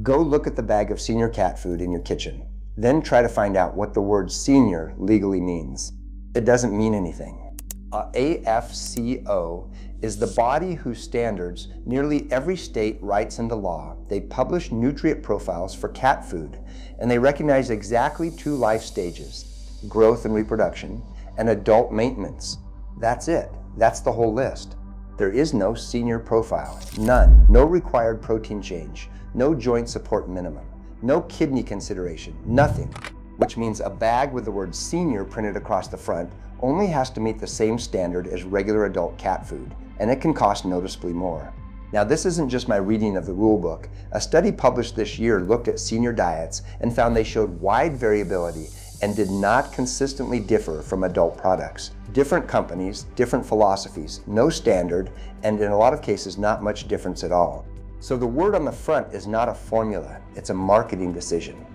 Go look at the bag of senior cat food in your kitchen. Then try to find out what the word senior legally means. It doesn't mean anything. AAFCO is the body whose standards nearly every state writes into law. They publish nutrient profiles for cat food, and they recognize exactly 2 life stages: growth and reproduction, and adult maintenance. That's it. That's the whole list. There is no senior profile. None. No required protein change. No joint support minimum. No kidney consideration. Nothing. Which means a bag with the word senior printed across the front only has to meet the same standard as regular adult cat food, and it can cost noticeably more. Now, this isn't just my reading of the rule book. A study published this year looked at senior diets and found they showed wide variability and did not consistently differ from adult products. Different companies, different philosophies, no standard, and in a lot of cases, not much difference at all. So the word on the front is not a formula, it's a marketing decision.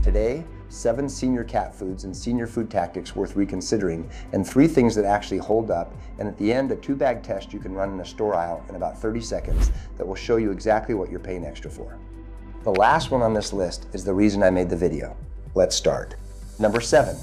Today, 7 senior cat foods and senior food tactics worth reconsidering, and 3 things that actually hold up, and at the end, a 2-bag test you can run in a store aisle in about 30 seconds that will show you exactly what you're paying extra for. The last one on this list is the reason I made the video. Let's start. Number 7,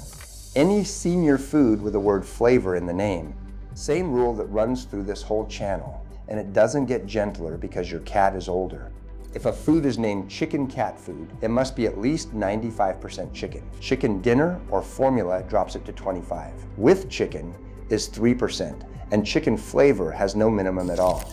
any senior food with the word flavor in the name. Same rule that runs through this whole channel, and it doesn't get gentler because your cat is older. If a food is named chicken cat food, it must be at least 95% chicken. Chicken dinner or formula drops it to 25. With chicken is 3%, and chicken flavor has no minimum at all.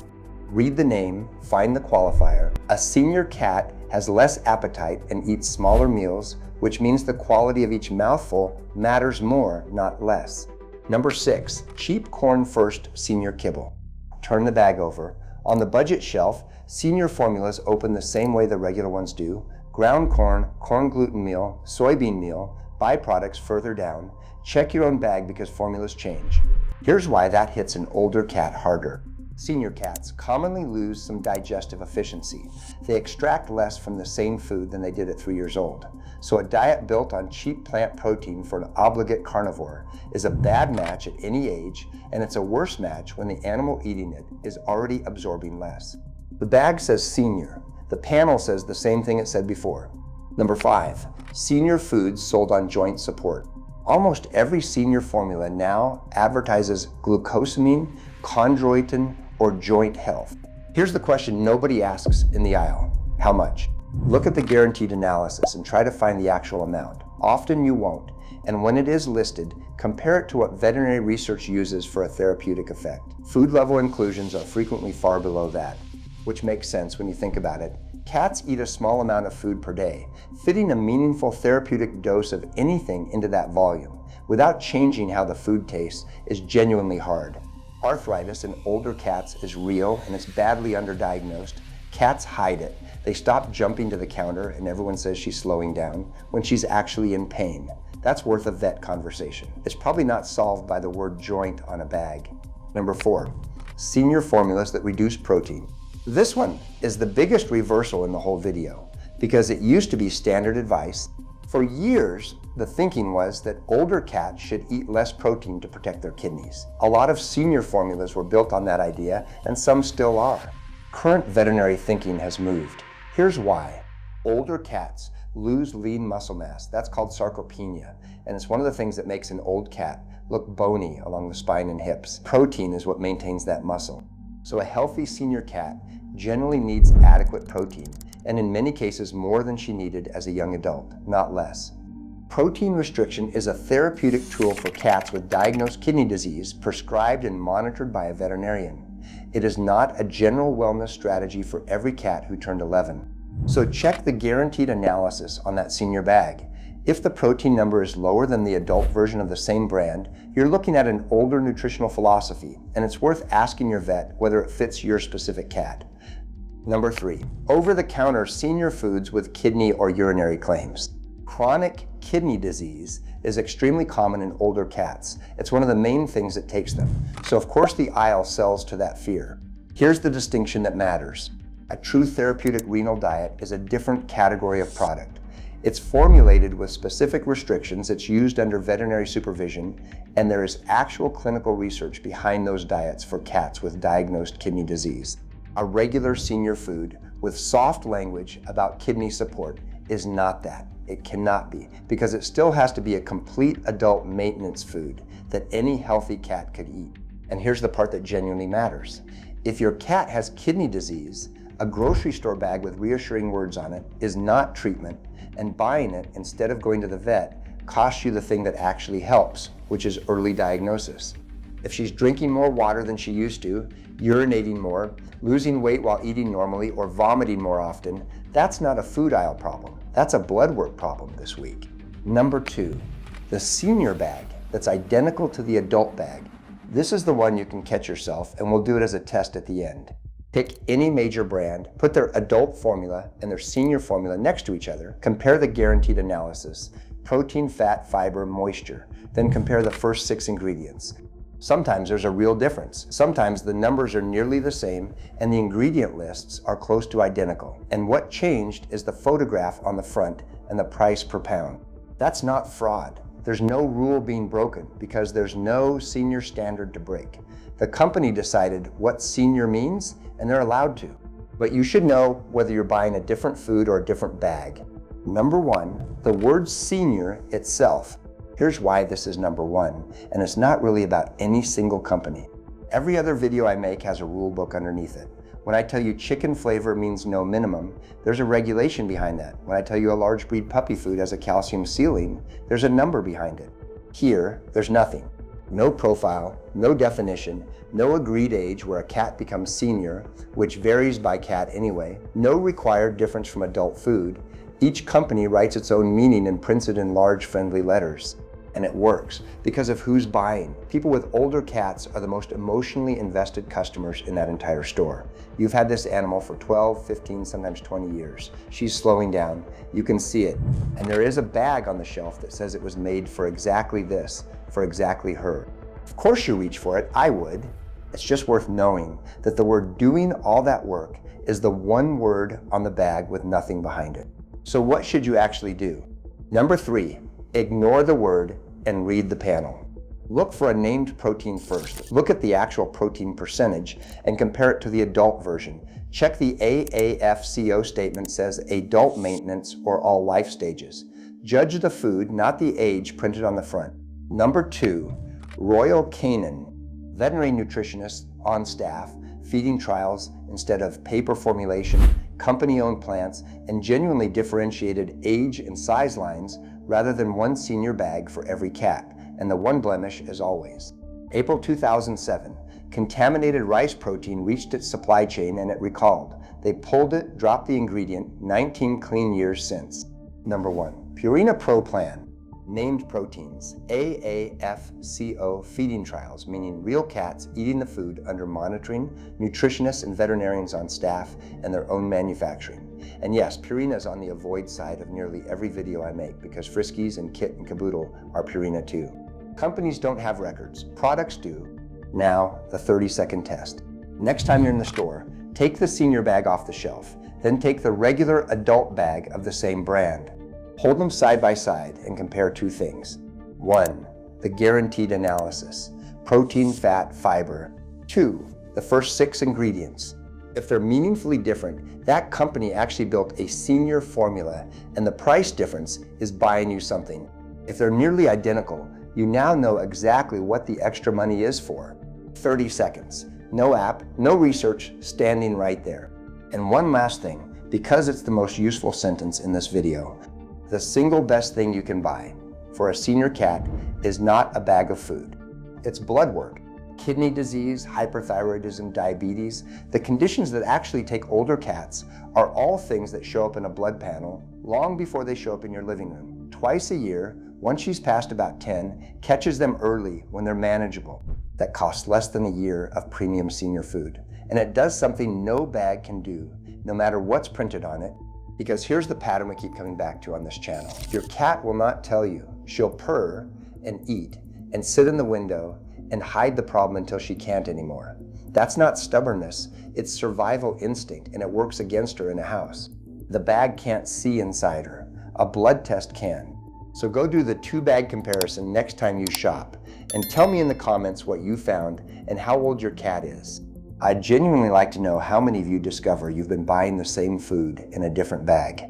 Read the name, find the qualifier. A senior cat has less appetite and eats smaller meals, which means the quality of each mouthful matters more, not less. Number 6, cheap corn first senior kibble. Turn the bag over. On the budget shelf, senior formulas open the same way the regular ones do. Ground corn, corn gluten meal, soybean meal, byproducts further down. Check your own bag because formulas change. Here's why that hits an older cat harder. Senior cats commonly lose some digestive efficiency. They extract less from the same food than they did at 3 years old. So a diet built on cheap plant protein for an obligate carnivore is a bad match at any age, and it's a worse match when the animal eating it is already absorbing less. The bag says senior. The panel says the same thing it said before. Number 5, senior foods sold on joint support. Almost every senior formula now advertises glucosamine, chondroitin, or joint health. Here's the question nobody asks in the aisle: how much? Look at the guaranteed analysis and try to find the actual amount. Often you won't, and when it is listed, compare it to what veterinary research uses for a therapeutic effect. Food level inclusions are frequently far below that, which makes sense when you think about it. Cats eat a small amount of food per day. Fitting a meaningful therapeutic dose of anything into that volume without changing how the food tastes is genuinely hard. Arthritis in older cats is real and it's badly underdiagnosed. Cats hide it. They stop jumping to the counter and everyone says she's slowing down when she's actually in pain. That's worth a vet conversation. It's probably not solved by the word joint on a bag. Number 4, senior formulas that reduce protein. This one is the biggest reversal in the whole video because it used to be standard advice. For years, the thinking was that older cats should eat less protein to protect their kidneys. A lot of senior formulas were built on that idea, and some still are. Current veterinary thinking has moved. Here's why. Older cats lose lean muscle mass. That's called sarcopenia, and it's one of the things that makes an old cat look bony along the spine and hips. Protein is what maintains that muscle. So a healthy senior cat generally needs adequate protein, and in many cases more than she needed as a young adult, not less. Protein restriction is a therapeutic tool for cats with diagnosed kidney disease prescribed and monitored by a veterinarian. It is not a general wellness strategy for every cat who turned 11. So check the guaranteed analysis on that senior bag. If the protein number is lower than the adult version of the same brand, you're looking at an older nutritional philosophy, and it's worth asking your vet whether it fits your specific cat. Number 3, over-the-counter senior foods with kidney or urinary claims. Chronic kidney disease is extremely common in older cats. It's one of the main things that takes them. So of course the aisle sells to that fear. Here's the distinction that matters. A true therapeutic renal diet is a different category of product. It's formulated with specific restrictions, it's used under veterinary supervision, and there is actual clinical research behind those diets for cats with diagnosed kidney disease. A regular senior food with soft language about kidney support is not that. It cannot be, because it still has to be a complete adult maintenance food that any healthy cat could eat. And here's the part that genuinely matters. If your cat has kidney disease, a grocery store bag with reassuring words on it is not treatment, and buying it instead of going to the vet costs you the thing that actually helps, which is early diagnosis. If she's drinking more water than she used to, urinating more, losing weight while eating normally, or vomiting more often, that's not a food aisle problem. That's a blood work problem this week. Number 2, the senior bag that's identical to the adult bag. This is the one you can catch yourself, and we'll do it as a test at the end. Pick any major brand, put their adult formula and their senior formula next to each other, compare the guaranteed analysis, protein, fat, fiber, moisture, then compare the first 6 ingredients. Sometimes there's a real difference. Sometimes the numbers are nearly the same and the ingredient lists are close to identical. And what changed is the photograph on the front and the price per pound. That's not fraud. There's no rule being broken because there's no senior standard to break. The company decided what senior means and they're allowed to. But you should know whether you're buying a different food or a different bag. Number 1, the word senior itself. Here's why this is number 1, and it's not really about any single company. Every other video I make has a rule book underneath it. When I tell you chicken flavor means no minimum, there's a regulation behind that. When I tell you a large breed puppy food has a calcium ceiling, there's a number behind it. Here, there's nothing. No profile, no definition, no agreed age where a cat becomes senior, which varies by cat anyway, no required difference from adult food. Each company writes its own meaning and prints it in large friendly letters. And it works because of who's buying. People with older cats are the most emotionally invested customers in that entire store. You've had this animal for 12, 15, sometimes 20 years. She's slowing down. You can see it. And there is a bag on the shelf that says it was made for exactly this, for exactly her. Of course you reach for it, I would. It's just worth knowing that the word doing all that work is the one word on the bag with nothing behind it. So what should you actually do? Number 3, ignore the word and read the panel. Look for a named protein first. Look at the actual protein percentage and compare it to the adult version. Check the AAFCO statement says adult maintenance or all life stages. Judge the food, not the age printed on the front. Number 2, Royal Canin, veterinary nutritionist on staff, feeding trials instead of paper formulation, company-owned plants, and genuinely differentiated age and size lines rather than one senior bag for every cat, and the one blemish as always. April 2007, contaminated rice protein reached its supply chain and it recalled. They pulled it, dropped the ingredient, 19 clean years since. Number 1, Purina Pro Plan, named proteins, AAFCO feeding trials, meaning real cats eating the food under monitoring, nutritionists and veterinarians on staff, and their own manufacturing. And yes, Purina is on the avoid side of nearly every video I make because Friskies and Kit and Caboodle are Purina too. Companies don't have records, products do. Now, the 30-second test. Next time you're in the store, take the senior bag off the shelf, then take the regular adult bag of the same brand. Hold them side by side and compare 2 things. 1, the guaranteed analysis, protein, fat, fiber. 2, the first 6 ingredients. If they're meaningfully different, that company actually built a senior formula and the price difference is buying you something. If they're nearly identical, you now know exactly what the extra money is for. 30 seconds, no app, no research, standing right there. And one last thing, because it's the most useful sentence in this video, the single best thing you can buy for a senior cat is not a bag of food. It's blood work. Kidney disease, hyperthyroidism, diabetes, the conditions that actually take older cats are all things that show up in a blood panel long before they show up in your living room. Twice a year, once she's past about 10, catches them early when they're manageable. That costs less than a year of premium senior food. And it does something no bag can do, no matter what's printed on it. Because here's the pattern we keep coming back to on this channel. Your cat will not tell you. She'll purr and eat and sit in the window and hide the problem until she can't anymore. That's not stubbornness, it's survival instinct, and it works against her in a house. The bag can't see inside her. A blood test can. So go do the 2-bag comparison next time you shop and tell me in the comments what you found and how old your cat is. I'd genuinely like to know how many of you discover you've been buying the same food in a different bag.